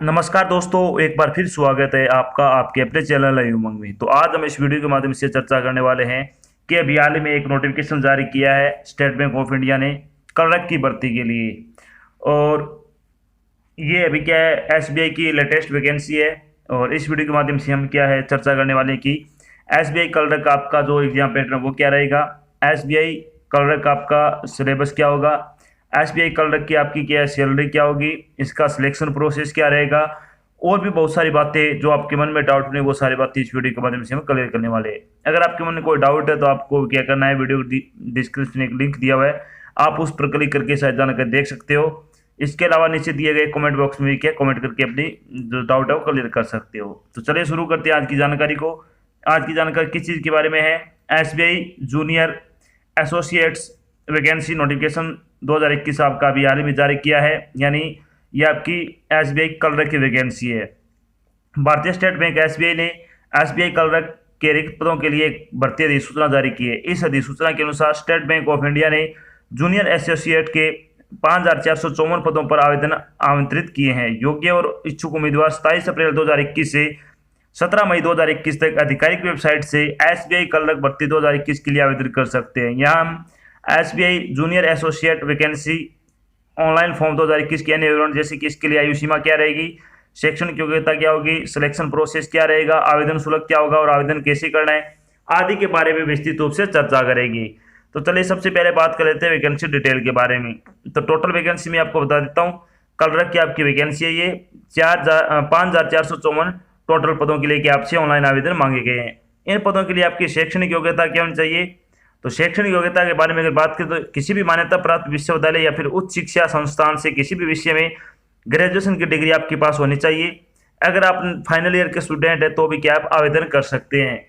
नमस्कार दोस्तों, एक बार फिर स्वागत है आपका आपके अपने चैनल है उमंग में। तो आज हम इस वीडियो के माध्यम से चर्चा करने वाले हैं कि अभी हाल ही में एक नोटिफिकेशन जारी किया है स्टेट बैंक ऑफ इंडिया ने क्लर्क की भर्ती के लिए। और ये अभी क्या है, एसबीआई की लेटेस्ट वैकेंसी है। और इस वीडियो के माध्यम से हम क्या है चर्चा करने वाले हैं कि एसबीआई क्लर्क आपका जो एग्जाम पैटर्न वो क्या रहेगा, एसबीआई क्लर्क आपका सिलेबस क्या होगा, एसबीआई क्लर्क की आपकी क्या सैलरी क्या होगी, इसका सिलेक्शन प्रोसेस क्या रहेगा, और भी बहुत सारी बातें जो आपके मन में डाउट नहीं वो सारी बातें इस वीडियो के माध्यम से हम क्लियर करने वाले हैं। अगर आपके मन में कोई डाउट है तो आपको क्या करना है, वीडियो डिस्क्रिप्शन में एक लिंक दिया हुआ है, आप उस पर क्लिक करके शायद जानकर देख सकते हो। इसके अलावा नीचे दिए गए कमेंट बॉक्स में भी क्या कमेंट करके अपनी जो डाउट है वो क्लियर कर सकते हो। तो चलिए शुरू करते हैं आज की जानकारी को। आज की जानकारी किस चीज़ के बारे में है, SBI junior associates vacancy notification 2021 आपका अभी हाल ही में जारी किया है। यानी ये आपकी एसबीआई क्लर्क की वैकेंसी है। भारतीय स्टेट बैंक एसबीआई ने एसबीआई क्लर्क के रिक्त पदों के लिए एक भर्ती अधिसूचना जारी की है। इस अधिसूचना के अनुसार स्टेट बैंक ऑफ इंडिया ने जूनियर एसोसिएट के 5,454 पदों पर आवेदन आमंत्रित किए हैं। योग्य और इच्छुक उम्मीदवार 27 अप्रैल 2021 से 17 मई 2021 तक आधिकारिक वेबसाइट से एसबीआई क्लर्क भर्ती 2021 के लिए आवेदन कर सकते हैं। यहाँ हम SBI junior associate vacancy online form 2021 के अन्य विवरण जैसे कि इसके लिए आयु सीमा क्या रहेगी, शैक्षणिक योग्यता क्या होगी, सिलेक्शन प्रोसेस क्या रहेगा, आवेदन शुल्क क्या होगा और आवेदन कैसे करना है आदि के बारे में विस्तृत रूप से चर्चा करेगी। तो चलिए सबसे पहले बात कर लेते हैं वैकेंसी डिटेल के बारे में। तो टोटल वैकेंसी में आपको बता देता हूँ, क्लर्क की आपकी वैकेंसी है ये 5,454 टोटल पदों के लिए कि आपसे ऑनलाइन आवेदन मांगे गए हैं। इन पदों के लिए आपकी शैक्षणिक योग्यता क्या होनी चाहिए, तो शैक्षणिक योग्यता के बारे में अगर बात करें तो किसी भी मान्यता प्राप्त विश्वविद्यालय या फिर उच्च शिक्षा संस्थान से किसी भी विषय में ग्रेजुएशन की डिग्री आपके पास होनी चाहिए। अगर आप फाइनल ईयर के स्टूडेंट हैं तो भी क्या आप आवेदन कर सकते हैं।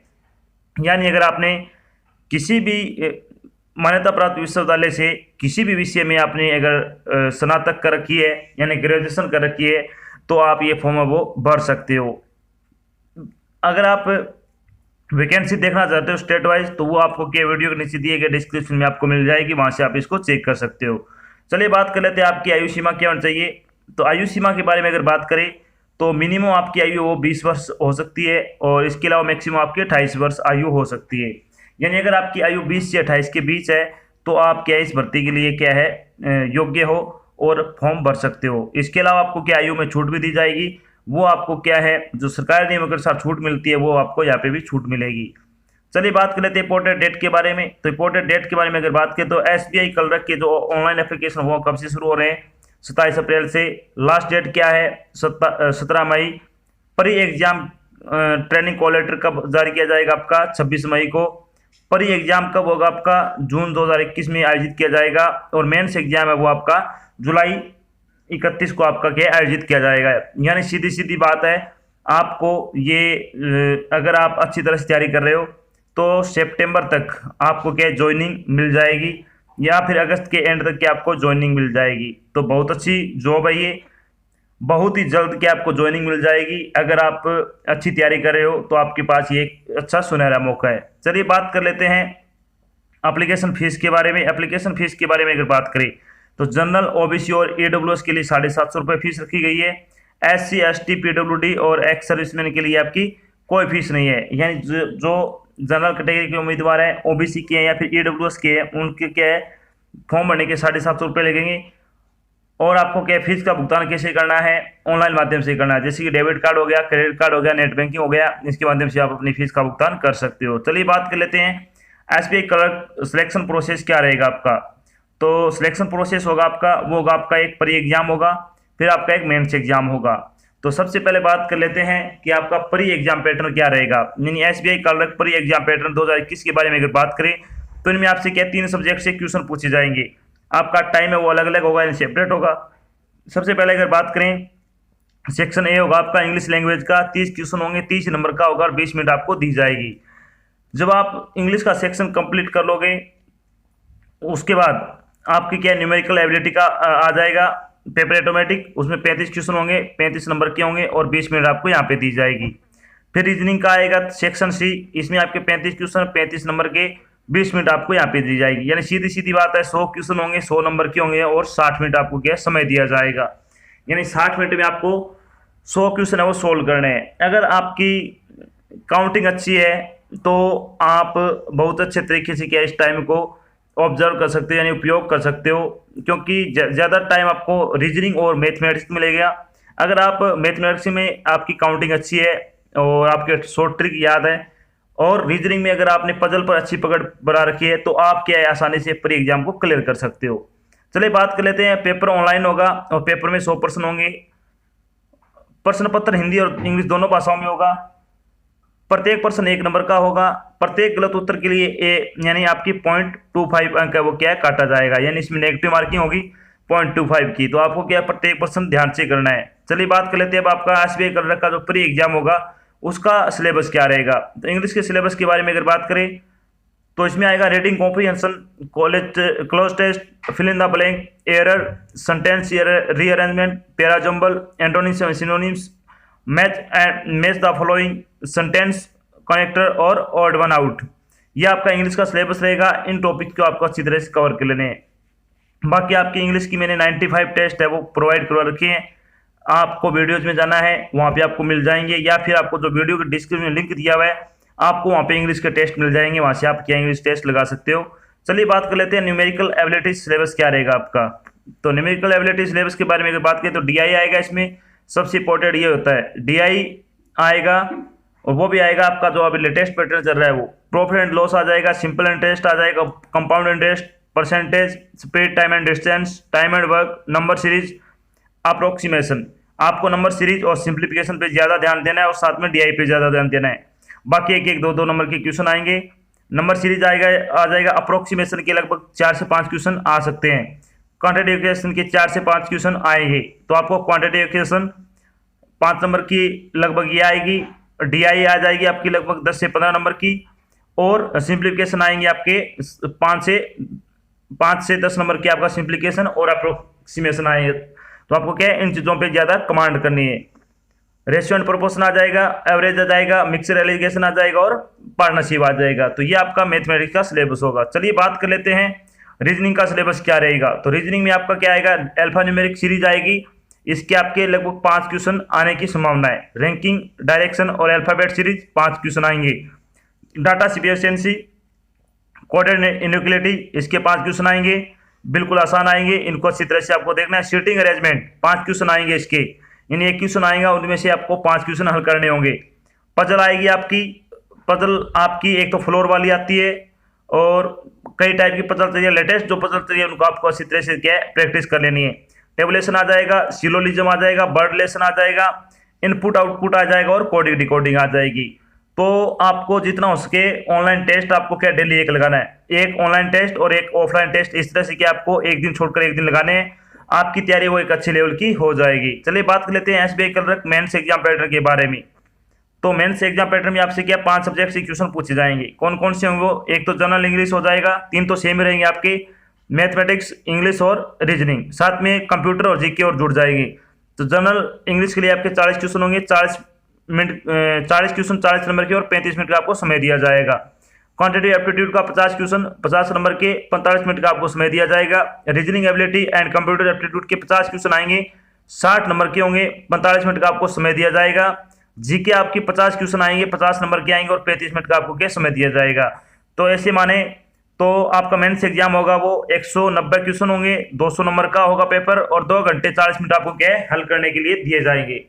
यानी अगर आपने किसी भी मान्यता प्राप्त विश्वविद्यालय से किसी भी विषय में आपने अगर स्नातक कर रखी है यानी ग्रेजुएशन कर रखी है तो आप ये फॉर्म वो भर सकते हो। अगर आप वैकेंसी देखना चाहते हो स्टेट वाइज तो वो आपको क्या वीडियो के नीचे दिए गए डिस्क्रिप्शन में आपको मिल जाएगी, वहाँ से आप इसको चेक कर सकते हो। चलिए बात कर लेते हैं आपकी आयु सीमा क्या होनी चाहिए। तो आयु सीमा के बारे में अगर बात करें तो मिनिमम आपकी आयु वो 20 वर्ष हो सकती है और इसके अलावा मैक्सिमम आपकी 28 वर्ष आयु हो सकती है। यानी अगर आपकी आयु 20 से 28 के बीच है तो आप क्या इस भर्ती के लिए क्या है योग्य हो और फॉर्म भर सकते हो। इसके अलावा आपको क्या आयु में छूट भी दी जाएगी, वो आपको क्या है जो सरकारी नियमों के अनुसार छूट मिलती है वो आपको यहाँ पे भी छूट मिलेगी। चलिए बात कर लेते हैं इंपोर्टेंट डेट के बारे में। तो इंपोर्टेंट डेट के बारे में अगर बात करें तो एसबीआई क्लर्क के जो ऑनलाइन एप्लीकेशन वो कब से शुरू हो रहे हैं, 27 अप्रैल से। लास्ट डेट क्या है 17 मई। Pre exam training call letter कब जारी किया जाएगा आपका 26 मई को। प्री एग्जाम कब होगा आपका जून 2021 में आयोजित किया जाएगा और मेंस एग्जाम है वो आपका जुलाई 31 को आपका क्या आयोजित किया जाएगा। यानी सीधी सीधी बात है, आपको ये अगर आप अच्छी तरह से तैयारी कर रहे हो तो सितंबर तक आपको क्या ज्वाइनिंग मिल जाएगी या फिर अगस्त के एंड तक क्या आपको ज्वाइनिंग मिल जाएगी। तो बहुत अच्छी जॉब है ये, बहुत ही जल्द क्या आपको ज्वाइनिंग मिल जाएगी। अगर आप अच्छी तैयारी कर रहे हो तो आपके पास ये एक अच्छा सुनहरा मौका है। चलिए बात कर लेते हैं एप्लीकेशन फीस के बारे में। एप्लीकेशन फीस के बारे में अगर बात करें तो जनरल ओबीसी और ईडब्ल्यूएस के लिए 750 रुपये फीस रखी गई है। एससी एसटी पीडब्ल्यूडी और एक्स सर्विसमैन के लिए आपकी कोई फीस नहीं है। यानी जो जनरल कैटेगरी के उम्मीदवार हैं, ओबीसी के हैं या फिर ईडब्ल्यूएस के हैं, उनके क्या है फॉर्म भरने के 750 रुपये लगेंगे। और आपको क्या फीस का भुगतान कैसे करना है, ऑनलाइन माध्यम से करना है, जैसे कि डेबिट कार्ड हो गया, क्रेडिट कार्ड हो गया, नेट बैंकिंग हो गया, इसके माध्यम से आप अपनी फीस का भुगतान कर सकते हो। चलिए बात कर लेते हैं एसबीआई क्लर्क सिलेक्शन प्रोसेस क्या रहेगा आपका। तो सिलेक्शन प्रोसेस होगा आपका वो होगा आपका एक प्री एग्जाम होगा, फिर आपका एक मेंस एग्जाम होगा। तो सबसे पहले बात कर लेते हैं कि आपका प्री एग्जाम पैटर्न क्या रहेगा। यानी SBI clerk pre exam pattern 2021 के बारे में अगर बात करें तो इनमें आपसे क्या 3 सब्जेक्ट से क्वेश्चन पूछे जाएंगे। आपका टाइम है वो अलग अलग होगा, यानी सेपरेट होगा। सबसे पहले अगर बात करें सेक्शन ए होगा आपका इंग्लिश लैंग्वेज का, 30 क्वेश्चन होंगे, 30 नंबर का होगा और 20 मिनट आपको दी जाएगी। जब आप इंग्लिश का सेक्शन कंप्लीट कर लोगे उसके बाद आपकी क्या न्यूमेरिकल एबिलिटी का आ जाएगा पेपर ऑटोमेटिक, उसमें 35 क्वेश्चन होंगे, 35 नंबर के होंगे और 20 मिनट आपको यहाँ पे दी जाएगी। फिर रीजनिंग का आएगा सेक्शन सी, इसमें आपके 35 क्वेश्चन 35 नंबर के 20 मिनट आपको यहाँ पे दी जाएगी। यानी सीधी सीधी बात है 100 क्वेश्चन होंगे, 100 नंबर के होंगे और 60 मिनट आपको क्या समय दिया जाएगा। यानी 60 मिनट में आपको 100 क्वेश्चन है वो सोल्व करने हैं। अगर आपकी काउंटिंग अच्छी है तो आप बहुत अच्छे तरीके से क्या इस टाइम को ऑब्जर्व कर सकते हो, यानी उपयोग कर सकते हो, क्योंकि ज़्यादा टाइम आपको रीजनिंग और मैथमेटिक्स मिलेगा। अगर आप मैथमेटिक्स में आपकी काउंटिंग अच्छी है और आपके शॉर्ट ट्रिक याद है, और रीजनिंग में अगर आपने पजल पर अच्छी पकड़ बना रखी है, तो आप क्या है आसानी से प्री एग्जाम को क्लियर कर सकते हो। चलिए बात कर लेते हैं। पेपर ऑनलाइन होगा और पेपर में 100 प्रश्न होंगे। प्रश्न पत्र हिंदी और इंग्लिश दोनों भाषाओं में होगा। प्रत्येक प्रश्न 1 नंबर का होगा। प्रत्येक गलत उत्तर के लिए यानी आपकी 0.25 अंक है वो क्या है काटा जाएगा, यानी इसमें नेगेटिव मार्किंग होगी 0.25 की। तो आपको क्या है प्रत्येक प्रश्न ध्यान से करना है। चलिए बात कर लेते हैं अब आपका एसबीआई कलर का जो प्री एग्जाम होगा उसका सिलेबस क्या रहेगा। तो इंग्लिश के सिलेबस के बारे में अगर बात करें तो इसमें आएगा reading comprehension, college cloze test, fill in the blank, error, sentence rearrangement, parajumble, antonyms and synonyms, match the following sentence, connector और ऑड वन आउट। ये आपका इंग्लिश का सिलेबस रहेगा। इन टॉपिक को आपको अच्छी तरह से कवर कर लेने हैं। बाकी आपकी इंग्लिश की मैंने 95 टेस्ट है वो प्रोवाइड करवा रखे हैं। आपको वीडियोज में जाना है वहाँ पे आपको मिल जाएंगे, या फिर आपको जो वीडियो के डिस्क्रिप्शन में लिंक दिया हुआ है आपको वहाँ पे इंग्लिश के टेस्ट मिल जाएंगे, वहाँ से आप क्या इंग्लिश टेस्ट लगा सकते हो। चलिए बात कर लेते हैं न्यूमेरिकल एबिलिटी सिलेबस क्या रहेगा आपका। तो न्यूमेरिकल एबिलिटी सिलेबस के बारे में अगर बात करें तो डीआई आएगा। इसमें सबसे इंपॉर्टेंट ये होता है डीआई आएगा, और वो भी आएगा आपका जो अभी लेटेस्ट पैटर्न चल रहा है वो प्रॉफिट एंड लॉस आ जाएगा, सिंपल इंटरेस्ट आ जाएगा, compound interest, percentage, speed, time and distance, time and work, number series, approximation. आपको नंबर सीरीज और सिंप्लीफिकेशन पे ज़्यादा ध्यान देना है और साथ में डीआई पे ज़्यादा ध्यान देना है। बाकी एक एक दो दो नंबर के क्वेश्चन आएंगे। नंबर सीरीज आएगा आ जाएगा, अप्रोक्सीमेशन के लगभग 4 से 5 क्वेश्चन आ सकते हैं। क्वांटिटेटिव इक्वेशन के 4 से 5 क्वेश्चन आएंगे, तो आपको क्वांटिटेटिव इक्वेशन 5 नंबर की लगभग ये आएगी। डीआई आ जाएगी आपकी लगभग 10 से 15 नंबर की, और सिंप्लीफिकेशन आएंगे आपके 5 से 10 नंबर की आपका सिंप्लीफिकेशन और अप्रोक्सीमेशन आएंगे। तो आपको क्या है इन चीज़ों पे ज़्यादा कमांड करनी है। रेशियो एंड प्रोपोर्शन आ जाएगा, एवरेज आ जाएगा, मिक्सर एलिगेशन आ जाएगा और पार्टनरशिप आ जाएगा। तो ये आपका मैथमेटिक्स का सिलेबस होगा। चलिए बात कर लेते हैं रीजनिंग का सिलेबस क्या रहेगा। तो रीजनिंग में आपका क्या आएगा, अल्फा न्यूमेरिक सीरीज आएगी। इसके आपके लगभग 5 क्वेश्चन आने की संभावना है। रैंकिंग, डायरेक्शन और अल्फाबेट सीरीज 5 क्वेश्चन आएंगे। डाटा सफिशिएंसी, कोऑर्डिनेट इनइक्वालिटी, इसके 5 क्वेश्चन आएंगे, बिल्कुल आसान आएंगे, इनको अच्छी तरह से आपको देखना है। सीटिंग अरेंजमेंट 5 क्वेश्चन आएंगे इसके, यानी 1 क्वेश्चन आएगा उनमें से आपको 5 क्वेश्चन हल करने होंगे। पजल आएगी आपकी, पजल आपकी एक तो फ्लोर वाली आती है और कई टाइप की पजल चाहिए। लेटेस्ट जो पजल चाहिए उनको आपको अच्छी तरह से क्या है प्रैक्टिस कर लेनी है। टेबुलेशन आ जाएगा, सिलोलिज्म आ जाएगा, वर्ड लेसन आ जाएगा, इनपुट आउटपुट आ जाएगा और कोडिंग डिकोडिंग आ जाएगी। तो आपको जितना हो सके ऑनलाइन टेस्ट आपको क्या डेली एक लगाना है, एक ऑनलाइन टेस्ट और एक ऑफलाइन टेस्ट, इस तरह से कि आपको एक दिन छोड़कर एक दिन लगाने हैं। आपकी तैयारी वो एक अच्छे लेवल की हो जाएगी। चलिए बात कर लेते हैं SBI clerk mains exam pattern के बारे में। तो मेंस एग्जाम पैटर्न में आपसे क्या 5 सब्जेक्ट से क्वेश्चन पूछे जाएंगे। कौन कौन से होंगे वो, एक तो जनरल इंग्लिश हो जाएगा, 3 तो सेम रहेंगे आपके, मैथमेटिक्स, इंग्लिश और रीजनिंग, साथ में कंप्यूटर और जीके और जुड़ जाएगी। तो जनरल इंग्लिश के लिए आपके 40 क्वेश्चन होंगे, 40 क्वेश्चन 40 नंबर के और 35 मिनट का आपको समय दिया जाएगा। क्वांटिटेटिव एप्टीट्यूड का 50 क्वेश्चन 50 नंबर के 45 मिनट का आपको समय दिया जाएगा। Reasoning ability and computer aptitude के 50 क्वेश्चन आएंगे, 60 नंबर के होंगे, 45 मिनट का आपको समय दिया जाएगा। जीके आपकी 50 क्वेश्चन आएंगे, 50 नंबर के आएंगे और 35 मिनट का आपको क्या समय दिया जाएगा। तो ऐसे माने तो आपका मेंस एग्जाम होगा वो 190 क्वेश्चन होंगे, 200 नंबर का होगा पेपर और 2 घंटे 40 मिनट आपको क्या है हल करने के लिए दिए जाएंगे।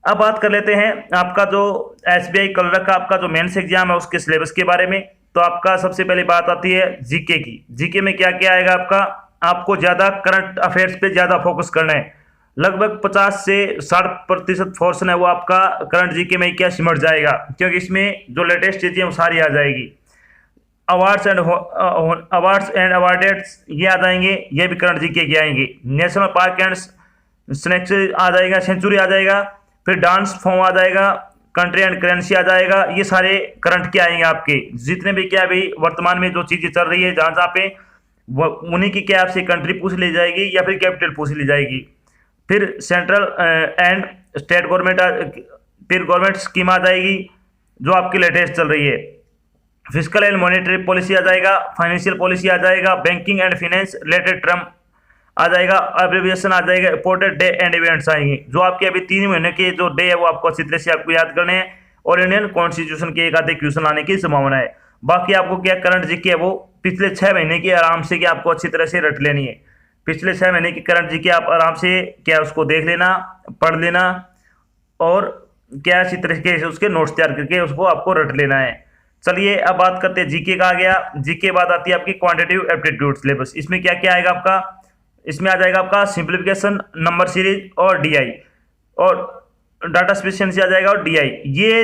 अब बात कर लेते हैं आपका जो एसबीआई क्लर्क का आपका जो मेंस एग्जाम है उसके सिलेबस के बारे में। तो आपका सबसे पहले बात आती है जीके की। जीके में क्या क्या आएगा आपका, आपको ज़्यादा करंट अफेयर्स पे ज़्यादा फोकस करना है। लगभग 50 से 60% पोर्शन है वो आपका करंट जीके में क्या सिमट जाएगा, क्योंकि इसमें जो लेटेस्ट चीज़ें हैं वो सारी आ जाएगी। अवार्ड्स एंड अवार्डेड्स ये आ जाएंगे, ये भी करंट जीके के आएंगे। नेशनल पार्क एंड सेंचुरी आ जाएगा, सेंचुरी आ जाएगा, फिर डांस फॉर्म आ जाएगा, कंट्री एंड करेंसी आ जाएगा। ये सारे करंट के आएंगे आपके, जितने भी क्या अभी वर्तमान में जो चीज़ें चल रही है जहाँ जहाँ पे उन्हीं की क्या आपसे कंट्री पूछ ली जाएगी या फिर कैपिटल पूछ ली जाएगी। फिर सेंट्रल एंड स्टेट गवर्नमेंट फिर गवर्नमेंट स्कीम आ जाएगी जो आपकी लेटेस्ट चल रही है। फिजिकल एंड मॉनेटरी पॉलिसी आ जाएगा, फाइनेंशियल पॉलिसी आ जाएगा, banking and finance related term आ जाएगा, एब्रिविएशन आ जाएगा, इंपॉर्टेंट डे एंड इवेंट्स आएंगे, जो आपके अभी 3 महीने के जो डे है वो आपको अच्छी तरह से आपको याद करने हैं, और इंडियन कॉन्स्टिट्यूशन के एक आधे क्वेश्चन आने की संभावना है। बाकी आपको क्या करंट जीके है वो पिछले 6 महीने की आराम से क्या आपको अच्छी तरह से रट लेनी है। पिछले 6 महीने की करंट जीके आप आराम से क्या उसको देख लेना, पढ़ लेना, और क्या अच्छी तरीके से उसके नोट्स तैयार करके उसको आपको रट लेना है। चलिए अब बात करते हैं जीके का। आ गया जीके, बाद आती है आपकी क्वांटिटेटिव एप्टीट्यूड सिलेबस। इसमें क्या क्या आएगा आपका, इसमें आ जाएगा आपका सिंप्लीफिकेशन, नंबर सीरीज और डीआई, और डाटा स्पेसिफिकेशन आ जाएगा और डीआई। ये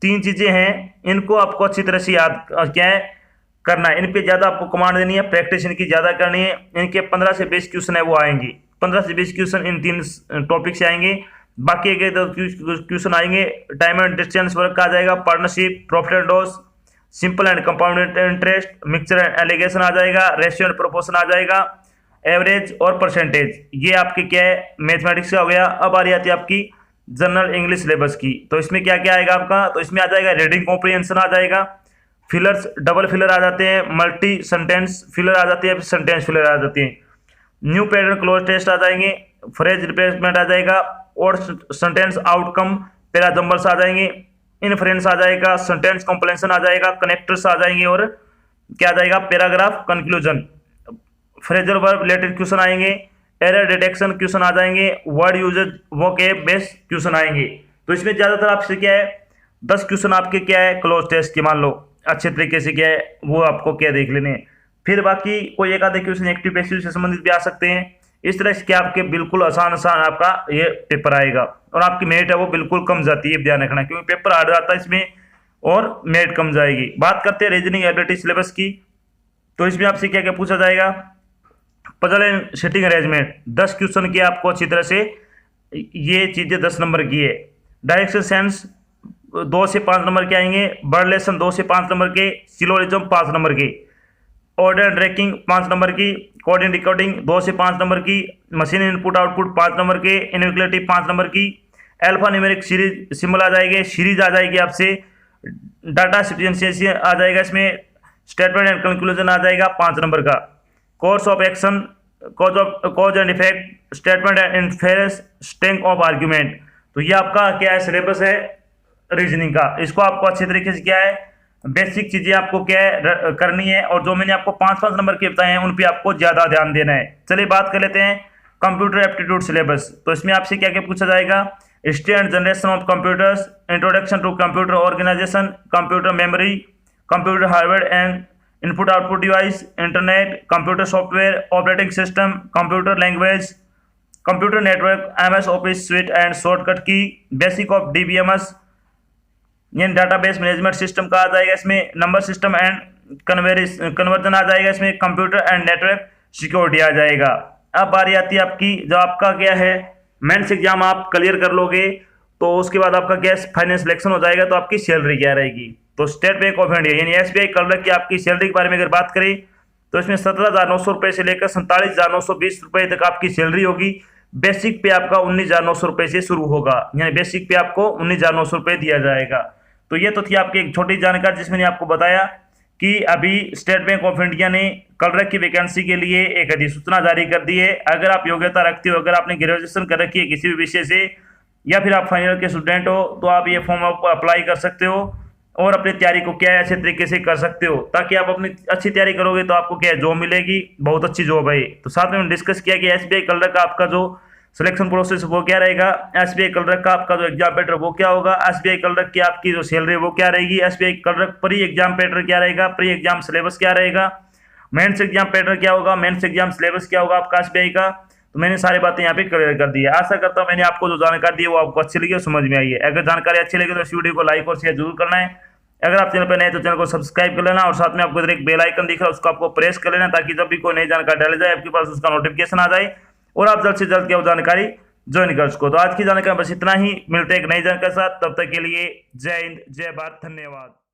3 चीजें हैं, इनको आपको अच्छी तरह से याद क्या है करना है। इन पे ज्यादा आपको कमांड देनी है, प्रैक्टिस इनकी ज्यादा करनी है। इनके 15 से 20 क्वेश्चन है वो आएंगे, 15 से 20 क्वेश्चन इन 3 टॉपिक से आएंगे। बाकी के तो क्वेश्चन आएंगे टाइम एंड डिस्टेंस वर्क का आ जाएगा, partnership, profit and loss, simple and compounded interest, mixture and alligation आ जाएगा, रेशियो एंड प्रोपोर्शन आ जाएगा, एवरेज और परसेंटेज। ये आपके क्या है मैथमेटिक्स का हो गया। अब आ रही आती है आपकी जनरल इंग्लिश सिलेबस की। तो इसमें क्या क्या आएगा आपका, तो इसमें आ जाएगा रीडिंग कॉम्प्रिहेंशन आ जाएगा, फिलर्स, डबल फिलर आ जाते हैं, मल्टी सेंटेंस फिलर आ जाती है, सेंटेंस फिलर आ जाती है, न्यू पैटर्न क्लोज टेस्ट आ जाएंगे, फ्रेज रिप्लेसमेंट आ जाएगा, और सेंटेंस आउटकम पैराजम्बल्स आ जाएंगे, इनफ्रेंस आ जाएगा, सेंटेंस कॉम्प्लेंशन आ जाएगा, कनेक्टर्स आ जाएंगे, और क्या आ जाएगा paragraph conclusion, phrasal verb related question आएंगे, एरर डिटेक्शन क्वेश्चन आ जाएंगे, word usage vocab based question आएंगे। तो इसमें ज्यादातर आपसे क्या है 10 क्वेश्चन आपके क्या है क्लोज टेस्ट के, मान लो अच्छे तरीके से क्या है वो आपको क्या देख लेने हैं। फिर बाकी कोई एक आधे क्वेश्चन एक्टिव पैसिव से संबंधित भी आ सकते हैं। इस तरह से क्या आपके बिल्कुल आसान आसान आपका ये पेपर आएगा, और आपकी मेरिट है वो बिल्कुल कम जाती है, ध्यान रखना, क्योंकि पेपर हार्ड आता है इसमें और मेरिट कम जाएगी। बात करते हैं रीजनिंग एबिलिटी सिलेबस की। तो इसमें आपसे क्या क्या पूछा जाएगा, puzzle and sitting arrangement 10 question की आपको अच्छी तरह से ये चीजें 10 नंबर की है। डायरेक्शन सेंस 2 से 5 नंबर के आएंगे, वर्ड लेसन 2 से 5 नंबर के, सिलोरिज्म 5 नंबर के, ऑर्डर एंड ट्रैकिंग 5 नंबर की, कोडिंग डिकोडिंग 2 से 5 नंबर की, मशीन इनपुट आउटपुट 5 नंबर के, इनइक्वालिटी 5 नंबर की, अल्फा न्यूमेरिक सीरीज सिंबल आ जाएगी, सीरीज आ जाएगी आपसे, डाटा सफिशिएंसी आ जाएगा, इसमें स्टेटमेंट एंड कंक्लूजन आ जाएगा 5 नंबर का, course of action, cause and effect, statement and inference, strength of argument. तो ये आपका क्या है सिलेबस है रीजनिंग का। इसको आपको अच्छे तरीके से क्या है बेसिक चीजें आपको क्या है करनी है, और जो मैंने आपको 5-5 नंबर के बताए हैं उन पे आपको ज्यादा ध्यान देना है। चलिए बात कर लेते हैं कंप्यूटर एप्टीट्यूड सिलेबस। तो इसमें आपसे क्या क्या पूछा जाएगा, history and generation of computers, introduction to computer organisation, computer memory, computer hardware and input output device, internet, computer software, operating system, computer language, computer network, MS office suite and shortcut key, basic of DBMS, ये database management system का आ जाएगा, इसमें number system and conversion आ जाएगा, इसमें computer and network security आ जाएगा। अब बारी आती है आपकी, जो आपका क्या है मेंस एग्जाम आप क्लियर कर लोगे तो उसके बाद आपका क्या फाइनेंस सिलेक्शन हो जाएगा, तो आपकी सैलरी क्या रहेगी। तो स्टेट बैंक ऑफ इंडिया यानी एसबीआई क्लर्क की आपकी सैलरी के बारे में अगर बात करें तो इसमें 17,900 रुपये से लेकर 47,920 रुपये तक आपकी सैलरी होगी। बेसिक पे आपका 19,900 रुपये से शुरू होगा, यानी बेसिक पे आपको 19,900 रुपये दिया जाएगा। तो ये तो थी आपकी एक छोटी जानकारी जिसमें मैंने आपको बताया कि अभी स्टेट बैंक ऑफ इंडिया ने क्लर्क की वैकेंसी के लिए एक अधिसूचना जारी कर दी है। अगर आप योग्यता रखते हो, अगर आपने ग्रेजुएशन कर रखी है किसी भी विषय से, या फिर आप फाइनल के स्टूडेंट हो, तो आप ये फॉर्म अप्लाई कर सकते हो और अपनी तैयारी को क्या है अच्छे तरीके से कर सकते हो, ताकि आप अपनी अच्छी तैयारी करोगे तो आपको क्या है जॉब मिलेगी, बहुत अच्छी जॉब है। तो साथ में डिस्कस किया कि एसबीआई क्लर्क का आपका जो सिलेक्शन प्रोसेस वो क्या रहेगा, एसबीआई क्लर्क का आपका जो एग्जाम पैटर्न वो क्या होगा, एसबीआई क्लर्क की आपकी जो सैलरी वो क्या रहेगी, SBI clerk pre exam pattern क्या रहेगा, प्री एग्जाम सिलेबस क्या रहेगा, मेंस एग्जाम पैटर्न क्या होगा, मेंस एग्जाम सिलेबस क्या होगा आपका एसबीआई का। तो मैंने सारी बातें यहाँ पे क्लियर कर दी है। आशा करता हूँ मैंने आपको जो जानकारी दी है वो आपको अच्छी लगी और समझ में आई है। अगर जानकारी अच्छी लगी तो इस वीडियो को लाइक और शेयर जरूर करना है। अगर आप चैनल पर नए तो चैनल को सब्सक्राइब कर लेना, और साथ में आपको एक बेल आइकन दिख रहा है उसको आपको प्रेस कर लेना, ताकि जब भी कोई नई जानकारी डाली जाए आपके पास उसका नोटिफिकेशन आ जाए और आप जल्द से जल्द क्या जानकारी ज्वाइन कर सको। तो आज की जानकारी बस इतना ही, मिलते हैं एक नई जानकारी के साथ, तब तक के लिए जय हिंद, जय भारत, धन्यवाद।